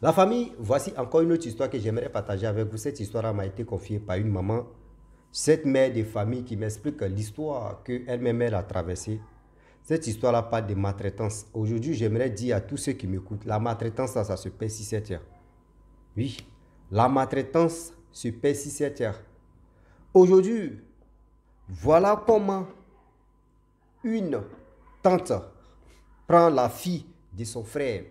La famille, voici encore une autre histoire que j'aimerais partager avec vous. Cette histoire m'a été confiée par une maman, cette mère de famille qui m'explique l'histoire qu'elle-même a traversée. Cette histoire-là parle de maltraitance. Aujourd'hui, j'aimerais dire à tous ceux qui m'écoutent, la maltraitance, ça se paie 6-7 heures. Oui, la maltraitance se paie 6-7 heures. Aujourd'hui, voilà comment une tante prend la fille de son frère.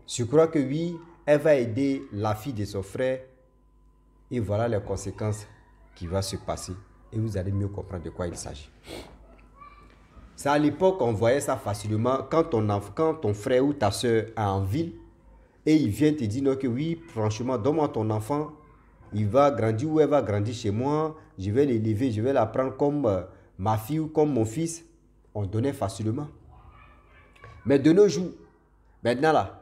Je crois que oui, elle va aider la fille de son frère et voilà les conséquences qui vont se passer et vous allez mieux comprendre de quoi il s'agit. C'est à l'époque on voyait ça facilement quand ton frère ou ta soeur est en ville et il vient te dire non, que oui, franchement, donne-moi ton enfant, il va grandir ou elle va grandir chez moi, je vais l'élever, je vais la prendre comme ma fille ou comme mon fils. On donnait facilement. Mais de nos jours, maintenant là,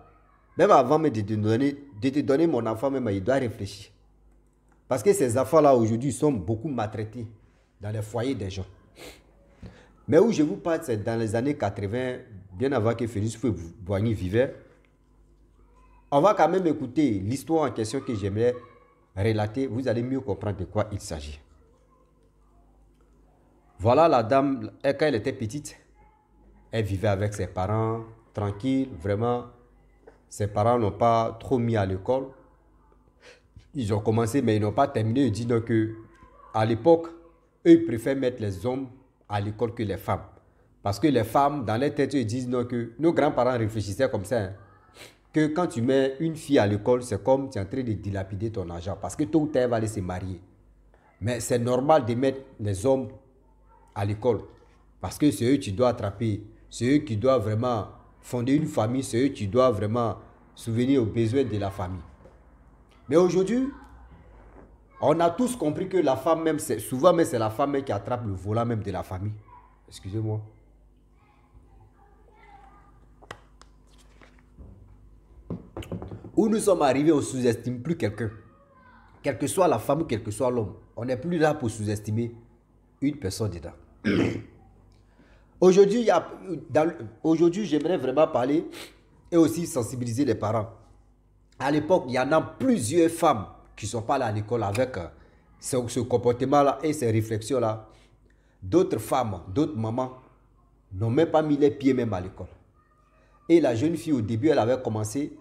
même avant de te donner mon enfant, même, il doit réfléchir. Parce que ces enfants-là, aujourd'hui, sont beaucoup maltraités dans les foyers des gens. Mais où je vous parle, c'est dans les années 80, bien avant que Félix Houphouët-Boigny vivait. On va quand même écouter l'histoire en question que j'aimerais relater. Vous allez mieux comprendre de quoi il s'agit. Voilà la dame, quand elle était petite, elle vivait avec ses parents, tranquille, vraiment. Ses parents n'ont pas trop mis à l'école. Ils ont commencé, mais ils n'ont pas terminé. Ils disent donc que, à l'époque, eux, ils préfèrent mettre les hommes à l'école que les femmes. Parce que les femmes, dans leur tête, ils disent donc que nos grands-parents réfléchissaient comme ça. Hein, que quand tu mets une fille à l'école, c'est comme tu es en train de dilapider ton argent. Parce que tôt ou tard, elle va aller se marier. Mais c'est normal de mettre les hommes à l'école. Parce que c'est eux qui doivent attraper. C'est eux qui doivent vraiment fonder une famille. C'est eux qui doivent vraiment souvenir aux besoins de la famille. Mais aujourd'hui, on a tous compris que la femme même, souvent même c'est la femme même qui attrape le volant même de la famille. Excusez-moi. Où nous sommes arrivés, on ne sous-estime plus quelqu'un. Quelle que soit la femme ou quel que soit l'homme. On n'est plus là pour sous-estimer une personne dedans. Aujourd'hui, j'aimerais vraiment parler et aussi sensibiliser les parents. À l'époque, il y en a plusieurs femmes qui ne sont pas là à l'école avec ce comportement-là et ces réflexions-là. D'autres femmes, d'autres mamans n'ont même pas mis les pieds même à l'école. Et la jeune fille, au début, elle avait commencé,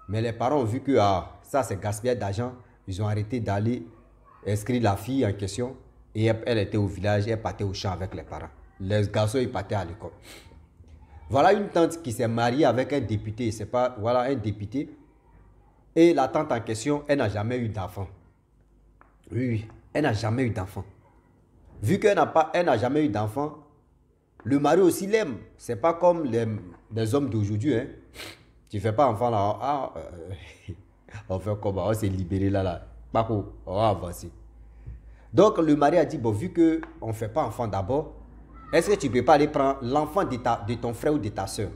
mais les parents ont vu que ça, c'est gaspillage d'argent. Ils ont arrêté d'aller inscrire la fille en question. Et elle était au village, elle partait au champ avec les parents. Les garçons, ils partaient à l'école. Voilà une tante qui s'est mariée avec un député. C'est pas, voilà, un député. Et la tante en question, elle n'a jamais eu d'enfant. Oui, oui, elle n'a jamais eu d'enfant. Vu qu'elle n'a jamais eu d'enfant, le mari aussi l'aime. C'est pas comme les hommes d'aujourd'hui. Hein. Tu fais pas enfant là. On fait comment? On s'est libéré là. Pas cool. On va avancer. Donc le mari a dit, bon, vu qu'on ne fait pas enfant d'abord, est-ce que tu ne peux pas aller prendre l'enfant de ton frère ou de ta soeur?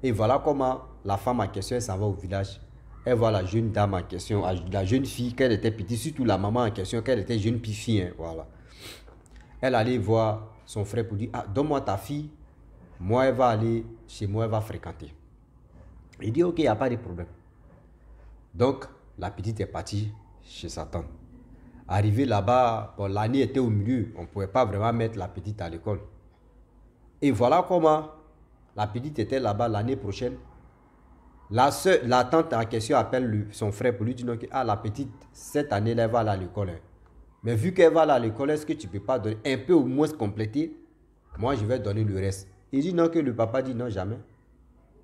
Et voilà comment la femme en question, elle s'en va au village. Elle voit la jeune dame en question, la jeune fille, qu'elle était petite, surtout la maman en question, qu'elle était jeune fille. Hein, voilà. Elle allait voir son frère pour dire, donne-moi ta fille, moi elle va aller chez moi, elle va fréquenter. Il dit, ok, il n'y a pas de problème. Donc, la petite est partie chez sa tante. Arrivé là-bas, bon, l'année était au milieu, on ne pouvait pas vraiment mettre la petite à l'école. Et voilà comment la petite était là-bas l'année prochaine. La tante en question appelle son frère pour lui dire que la petite, cette année, elle va aller à l'école. Hein. Mais vu qu'elle va aller à l'école, est-ce que tu ne peux pas donner un peu au moins compléter? Moi, je vais donner le reste. Il dit non, que le papa dit non, jamais.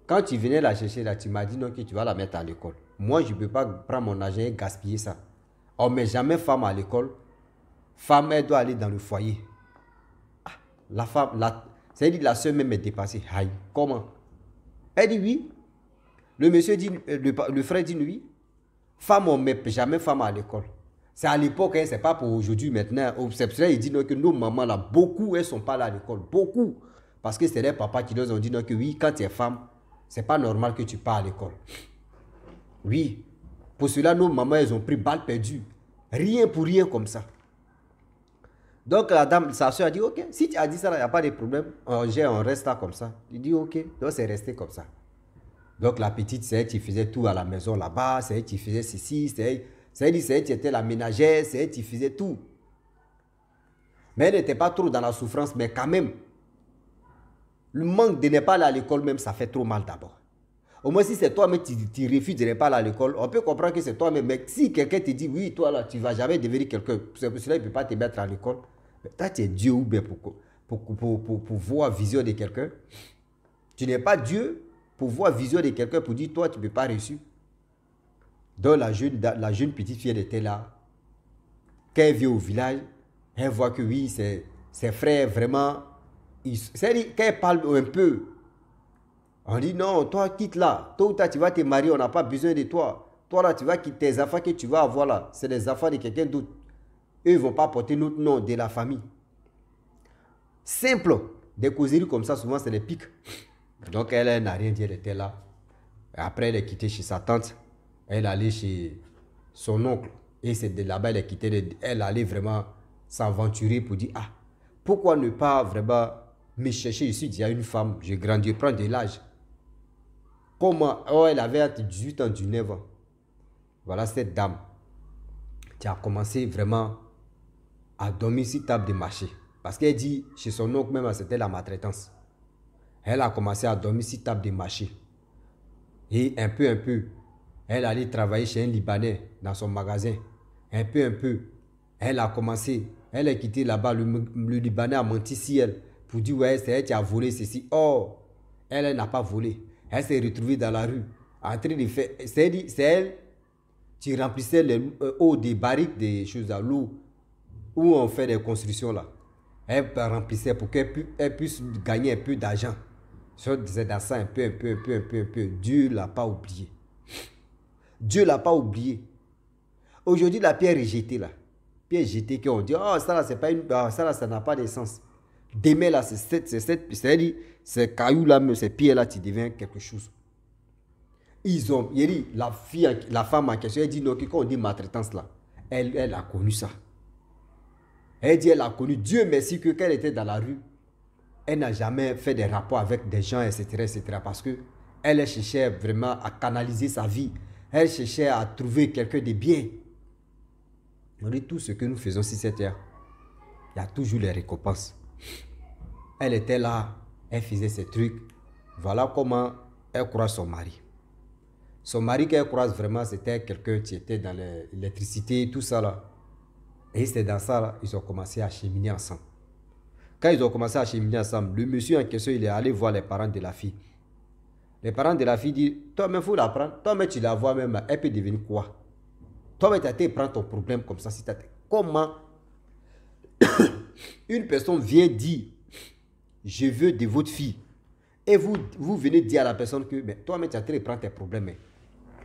Quand tu venais la chercher là, tu m'as dit non, que tu vas la mettre à l'école. Moi, je ne peux pas prendre mon argent et gaspiller ça. On ne met jamais femme à l'école. Femme, elle doit aller dans le foyer. La femme, c'est-à-dire la soeur même est dépassée. Aïe, comment? Elle dit oui. Le monsieur dit, le frère dit oui. Femme, on ne met jamais femme à l'école. C'est à l'époque, hein, c'est pas pour aujourd'hui maintenant. C'est pour ça qu'il dit non, que nos mamans là, beaucoup, elles ne sont pas là à l'école. Beaucoup. Parce que c'est les papas qui leur ont dit non, que oui, quand tu es femme, c'est pas normal que tu pars à l'école. Oui. Pour cela, nos mamans, elles ont pris balle perdue. Rien pour rien comme ça. Donc la dame, sa soeur a dit, ok, si tu as dit ça, il n'y a pas de problème. On reste là comme ça. Il dit, ok. Donc c'est resté comme ça. Donc la petite, c'est elle qui faisait tout à la maison là-bas, c'est elle qui faisait ceci, c'est elle qui était la ménagère, c'est elle qui faisait tout. Mais elle n'était pas trop dans la souffrance, mais quand même, le manque de ne pas aller à l'école même, ça fait trop mal d'abord. Au moins, si c'est toi-même tu refuses de ne pas aller à l'école, on peut comprendre que c'est toi-même. Mais si quelqu'un te dit, oui, toi là, tu ne vas jamais devenir quelqu'un, c'est pour cela qu'il ne peut pas te mettre à l'école. Toi, tu es Dieu ou bien pour voir vision de quelqu'un. Tu n'es pas Dieu pour voir vision de quelqu'un pour dire, toi, tu ne peux pas réussir. Donc, la jeune petite fille, elle était là. Quand elle vient au village, elle voit que oui, ses frères, vraiment, quand elle parle un peu, on dit non, toi quitte là, tôt ou tard tu vas te marier, on n'a pas besoin de toi. Toi là, tu vas quitter tes enfants que tu vas avoir là, c'est des enfants de quelqu'un d'autre. Eux, ils ne vont pas porter notre nom de la famille. Simple, des causeries comme ça, souvent c'est des pics. Donc elle n'a rien dit, elle était là. Et après, elle est quittée chez sa tante, elle allait chez son oncle. Et c'est de là-bas, elle est quittée, elle allait vraiment s'aventurer pour dire, ah, pourquoi ne pas vraiment me chercher ici, il y a une femme, j'ai grandi, prendre de l'âge. Comment? Oh, elle avait 18 ans, 19 ans. Voilà cette dame qui a commencé vraiment à dormir sur table de marché. Parce qu'elle dit, chez son oncle même, c'était la maltraitance. Elle a commencé à dormir sur table de marché. Et un peu, elle allait travailler chez un Libanais dans son magasin. Un peu, elle a commencé, elle a quitté là-bas, le Libanais a menti sur elle pour dire, ouais, c'est elle qui a volé ceci. Or, elle n'a pas volé. Elle s'est retrouvée dans la rue, en train de faire, c'est elle qui remplissait les eaux des barriques, des choses à l'eau, où on fait des constructions là. Elle remplissait pour qu'elle puisse gagner un peu d'argent. C'est dans ça un peu. Dieu ne l'a pas oublié. Dieu ne l'a pas oublié. Aujourd'hui, la pierre est jetée là. Pierre jetée qu'on dit, oh, ça là, c'est pas une, ça là, ça n'a pas de sens. Demain là, c'est caillou là, ces pierres là, tu deviens quelque chose. Il dit, la femme en question, elle dit, non, quand on dit maltraitance là, elle a connu ça. Elle dit, elle a connu, Dieu merci que quand elle était dans la rue, elle n'a jamais fait des rapports avec des gens, etc. parce que elle cherchait vraiment à canaliser sa vie. Elle cherchait à trouver quelqu'un de bien. On dit tout ce que nous faisons sur cette terre, il y a toujours les récompenses. Elle était là, elle faisait ses trucs. Voilà comment elle croise son mari. Son mari qu'elle croise vraiment, c'était quelqu'un qui était dans l'électricité, tout ça là. Et c'est dans ça là, ils ont commencé à cheminer ensemble. Quand ils ont commencé à cheminer ensemble, le monsieur en question, il est allé voir les parents de la fille. Les parents de la fille disent, toi-même, il faut la prendre. Toi-même, tu la vois même, elle peut devenir quoi? Toi-même, tu as été prendre ton problème comme ça. Comment une personne vient dire, je veux de votre fille, et vous venez dire à la personne que, mais toi-même, tu as été prendre tes problèmes.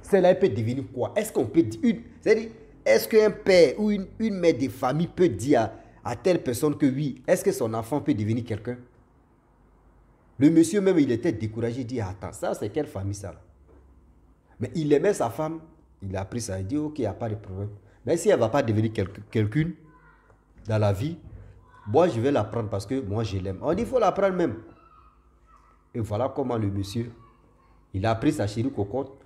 Celle-là, elle peut devenir quoi? Est-ce qu'on peut dire, c'est-à-dire, est-ce qu'un père ou une mère de famille peut dire à telle personne que oui, est-ce que son enfant peut devenir quelqu'un? Le monsieur même, il était découragé, il dit, attends, ça c'est quelle famille ça? Mais il aimait sa femme, il a pris ça, il dit, ok, il n'y a pas de problème. Mais si elle ne va pas devenir quelqu'une dans la vie, moi je vais la prendre parce que moi je l'aime. On dit, il faut la prendre même. Et voilà comment le monsieur, il a pris sa chérie cocotte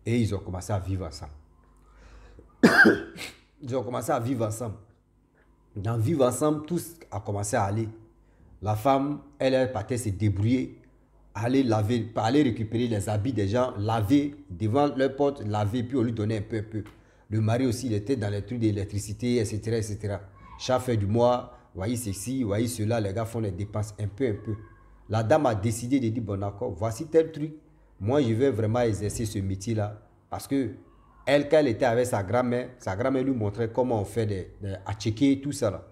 et ils ont commencé à vivre ensemble. Ils ont commencé à vivre ensemble. Dans vivre ensemble, tout a commencé à aller. La femme, elle partait se débrouiller, aller laver, aller récupérer les habits des gens, laver devant leur porte, laver, puis on lui donnait un peu. Le mari aussi, il était dans les trucs d'électricité, etc. Chaque fin du mois, voyez ceci, voyez cela, les gars font les dépenses un peu. La dame a décidé de dire, bon d'accord, voici tel truc. Moi, je vais vraiment exercer ce métier-là. Parce que elle, quand elle était avec sa grand-mère lui montrait comment on fait des attiqués, tout ça là.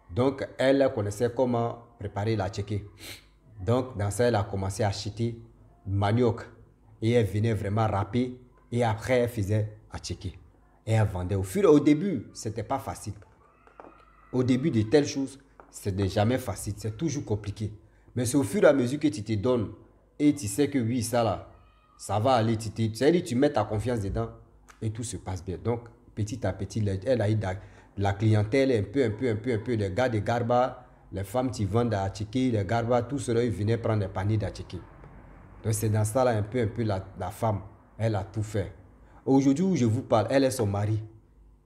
Donc, elle connaissait comment préparer la tchéké. Donc, dans ça, elle a commencé à acheter manioc. Et elle venait vraiment râper. Et après, elle faisait à tchéké. Et elle vendait. Au début, ce n'était pas facile. Au début de telles choses, ce n'est jamais facile. C'est toujours compliqué. Mais c'est au fur et à mesure que tu te donnes. Et tu sais que oui, ça là, ça va aller. Tu mets ta confiance dedans. Et tout se passe bien. Donc, petit à petit, elle a eu la clientèle, un peu. Les gars de Garba, les femmes qui vendent à Tchéké, les Garba, tout cela, ils venaient prendre des paniers d'Atchéké. Donc c'est dans ça là un peu la femme, elle a tout fait. Aujourd'hui où je vous parle, elle est son mari.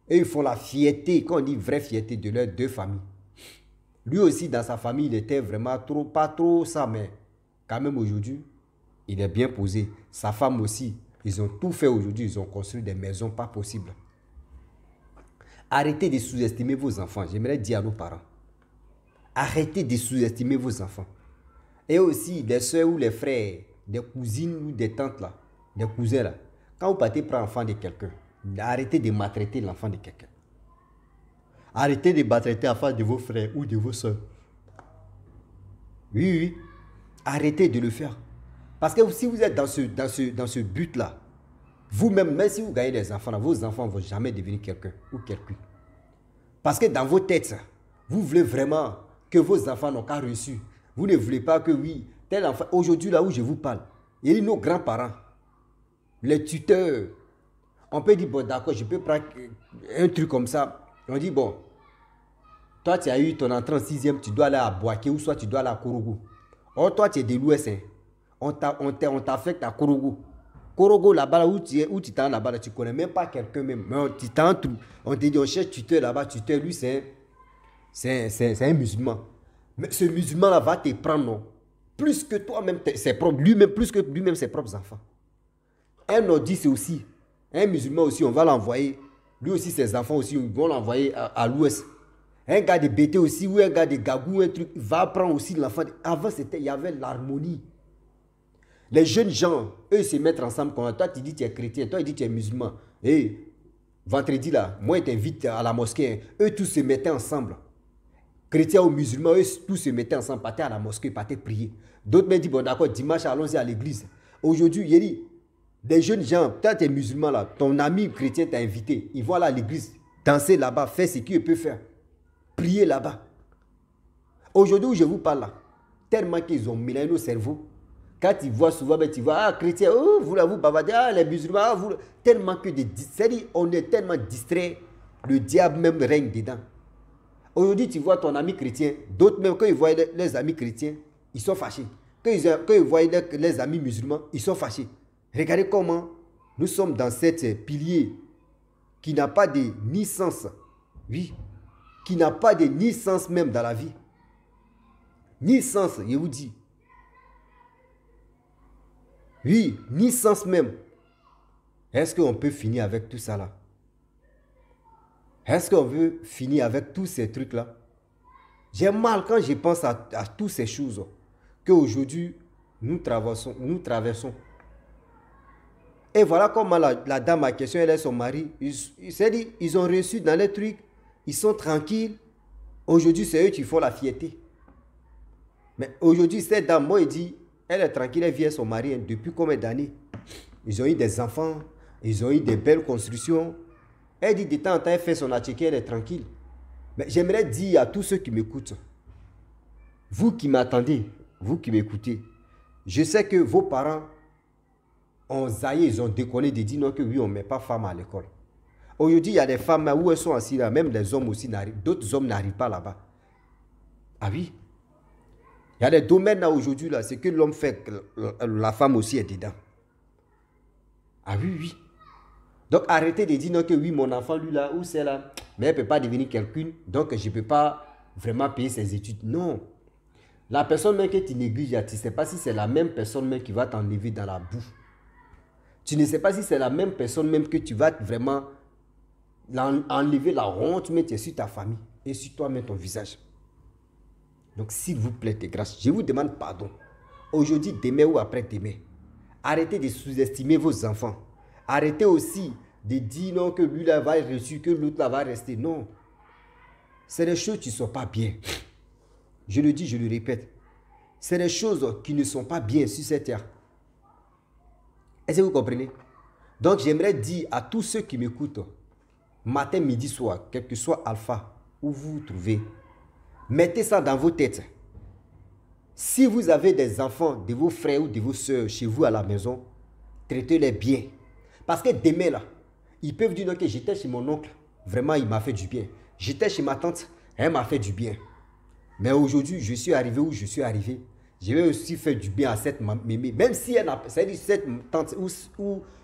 Et ils font la fierté, quand on dit vraie fierté de leurs deux familles. Lui aussi dans sa famille, il était vraiment trop, pas trop ça, mais quand même aujourd'hui, il est bien posé. Sa femme aussi, ils ont tout fait aujourd'hui, ils ont construit des maisons pas possibles. Arrêtez de sous-estimer vos enfants, j'aimerais dire à nos parents. Arrêtez de sous-estimer vos enfants. Et aussi des soeurs ou les frères, des cousines ou des tantes là, des cousins là. Quand vous partez prendre l'enfant de quelqu'un, arrêtez de maltraiter l'enfant de quelqu'un. Arrêtez de maltraiter l'enfant de vos frères ou de vos soeurs. Oui, oui. Arrêtez de le faire. Parce que si vous êtes dans ce but-là, vous-même, même si vous gagnez des enfants, là, vos enfants ne vont jamais devenir quelqu'un ou quelqu'un. Parce que dans vos têtes, vous voulez vraiment que vos enfants n'ont qu'à reçu. Vous ne voulez pas que oui, tel enfant, aujourd'hui là où je vous parle, il y a nos grands-parents, les tuteurs. On peut dire, bon d'accord, je peux prendre un truc comme ça. On dit, bon, toi tu as eu ton entrée en 6e, tu dois aller à Boaké ou soit tu dois aller à Korogo. Or toi tu es de l'Ouest, hein. On t'affecte à Korogo. Korogo là-bas, là, où tu t'en là-bas, tu ne connais même pas quelqu'un même. Mais on te dit, on cherche tuteur là-bas, tuteur, lui c'est un musulman. Mais ce musulman-là va te prendre, non? Plus que toi-même, lui-même, plus que lui-même, ses propres enfants. Un nordiste aussi, un musulman aussi, on va l'envoyer. Lui aussi, ses enfants aussi, ils vont l'envoyer à l'ouest. Un gars de BT aussi, ou un gars de Gagou, un truc, va prendre aussi l'enfant. Avant, il y avait l'harmonie. Les jeunes gens, eux, se mettent ensemble. Quand toi, tu dis que tu es chrétien, toi, tu dis que tu es musulman. Et vendredi, là, moi, je t'invite à la mosquée. Eux, tous se mettaient ensemble. Chrétiens ou musulmans, eux, tous se mettaient ensemble, partaient à la mosquée, partaient prier. D'autres me disent, bon, d'accord, dimanche, allons-y à l'église. Aujourd'hui, il y a des jeunes gens, toi, tu es musulman, là, ton ami chrétien t'a invité. Ils vont aller à l'église, danser là-bas, faire ce qu'ils peuvent faire. Prier là-bas. Aujourd'hui, où je vous parle là, tellement qu'ils ont mélangé nos cerveaux. Quand tu vois souvent, tu vois, ah, chrétien, oh, vous bavardez, ah, les musulmans, ah, vous. Tellement que on est tellement distrait, le diable même règne dedans. Aujourd'hui, tu vois ton ami chrétien, d'autres même, quand ils voient les amis chrétiens, ils sont fâchés. Quand ils voient les amis musulmans, ils sont fâchés. Regardez comment nous sommes dans cette pilier qui n'a pas de ni sens. Oui, qui n'a pas de ni sens même dans la vie. Ni sens, je vous dis. Oui, ni sens même. Est-ce qu'on peut finir avec tout ça là? Est-ce qu'on veut finir avec tous ces trucs-là? J'ai mal quand je pense à toutes ces choses qu'aujourd'hui nous traversons. Et voilà comment la dame à question, elle et son mari, ils ont reçu dans les trucs, ils sont tranquilles. Aujourd'hui, c'est eux qui font la fierté. Mais aujourd'hui, cette dame, moi, elle dit, elle est tranquille, elle vit avec son mari hein, depuis combien d'années? Ils ont eu des enfants, ils ont eu des belles constructions. Elle dit de temps en temps, elle fait son atelier, elle est tranquille. Mais j'aimerais dire à tous ceux qui m'écoutent, vous qui m'attendez, vous qui m'écoutez, je sais que vos parents ont zaillé, ils ont déconné de dire non que oui, on ne met pas femme à l'école. Aujourd'hui, il y a des femmes où elles sont assises là, même les hommes aussi, d'autres hommes n'arrivent pas là-bas. Ah oui. Il y a des domaines là aujourd'hui, là, c'est que l'homme fait, la femme aussi est dedans. Ah oui, oui. Donc arrêtez de dire non que oui, mon enfant, lui là, ou c'est là, mais elle ne peut pas devenir quelqu'une, donc je ne peux pas vraiment payer ses études. Non. La personne même que tu négliges, tu ne sais pas si c'est la même personne même qui va t'enlever dans la boue. Tu ne sais pas si c'est la même personne même que tu vas vraiment enlever la honte, mais tu es sur ta famille et sur toi-même ton visage. Donc s'il vous plaît, de grâce, je vous demande pardon. Aujourd'hui, demain ou après-demain, arrêtez de sous-estimer vos enfants. Arrêtez aussi de dire non que lui là va reçu, que l'autre là va rester. Non. C'est des choses qui ne sont pas bien. Je le dis, je le répète. C'est des choses qui ne sont pas bien sur cette terre. Est-ce que vous comprenez? Donc j'aimerais dire à tous ceux qui m'écoutent, matin, midi, soir, quel que soit alpha, où vous vous trouvez, mettez ça dans vos têtes. Si vous avez des enfants de vos frères ou de vos soeurs chez vous à la maison, traitez-les bien. Parce que demain, là, ils peuvent dire que j'étais chez mon oncle, vraiment, il m'a fait du bien. J'étais chez ma tante, elle m'a fait du bien. Mais aujourd'hui, je suis arrivé où je suis arrivé. Je vais aussi faire du bien à cette mémé, même si elle n'a, c'est-à-dire cette tante ou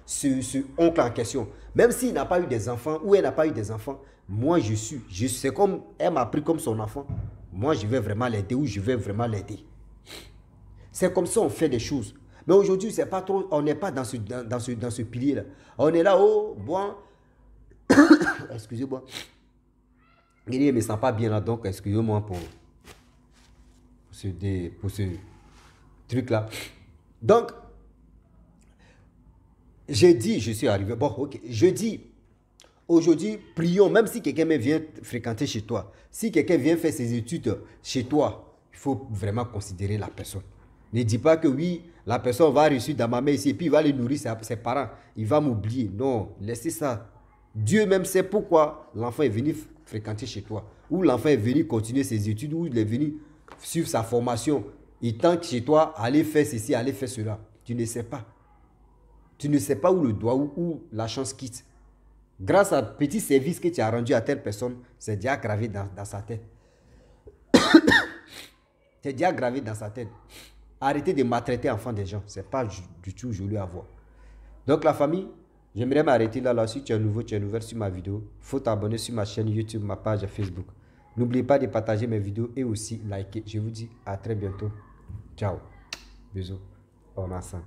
ce oncle en question, même s'il n'a pas eu des enfants ou elle n'a pas eu des enfants, moi c'est comme, elle m'a pris comme son enfant. Moi, je vais vraiment l'aider ou je vais vraiment l'aider. C'est comme ça on fait des choses. Mais aujourd'hui, c'est pas trop, on n'est pas dans ce pilier-là. On est là, oh, bon, excusez-moi. Il ne me sent pas bien là, donc excusez-moi pour ce truc-là. Donc, j'ai dit, je suis arrivé, bon, ok, je dis, aujourd'hui, prions, même si quelqu'un vient fréquenter chez toi, si quelqu'un vient faire ses études chez toi, il faut vraiment considérer la personne. Ne dis pas que oui, la personne va réussir dans ma main ici et puis il va aller nourrir ses parents. Il va m'oublier. Non, laissez ça. Dieu même sait pourquoi l'enfant est venu fréquenter chez toi. Ou l'enfant est venu continuer ses études, ou il est venu suivre sa formation. Il tente chez toi, aller faire ceci, aller faire cela. Tu ne sais pas. Tu ne sais pas où le doigt, où la chance quitte. Grâce à un petit service que tu as rendu à telle personne, c'est déjà gravé dans sa tête. C'est déjà gravé dans sa tête. Arrêtez de maltraiter enfants des gens. Ce n'est pas du tout joli à voir. Donc la famille, j'aimerais m'arrêter là. Si tu es nouveau, tu es nouvelle sur ma vidéo, il faut t'abonner sur ma chaîne YouTube, ma page Facebook. N'oubliez pas de partager mes vidéos et aussi liker. Je vous dis à très bientôt. Ciao. Bisous. On ensemble.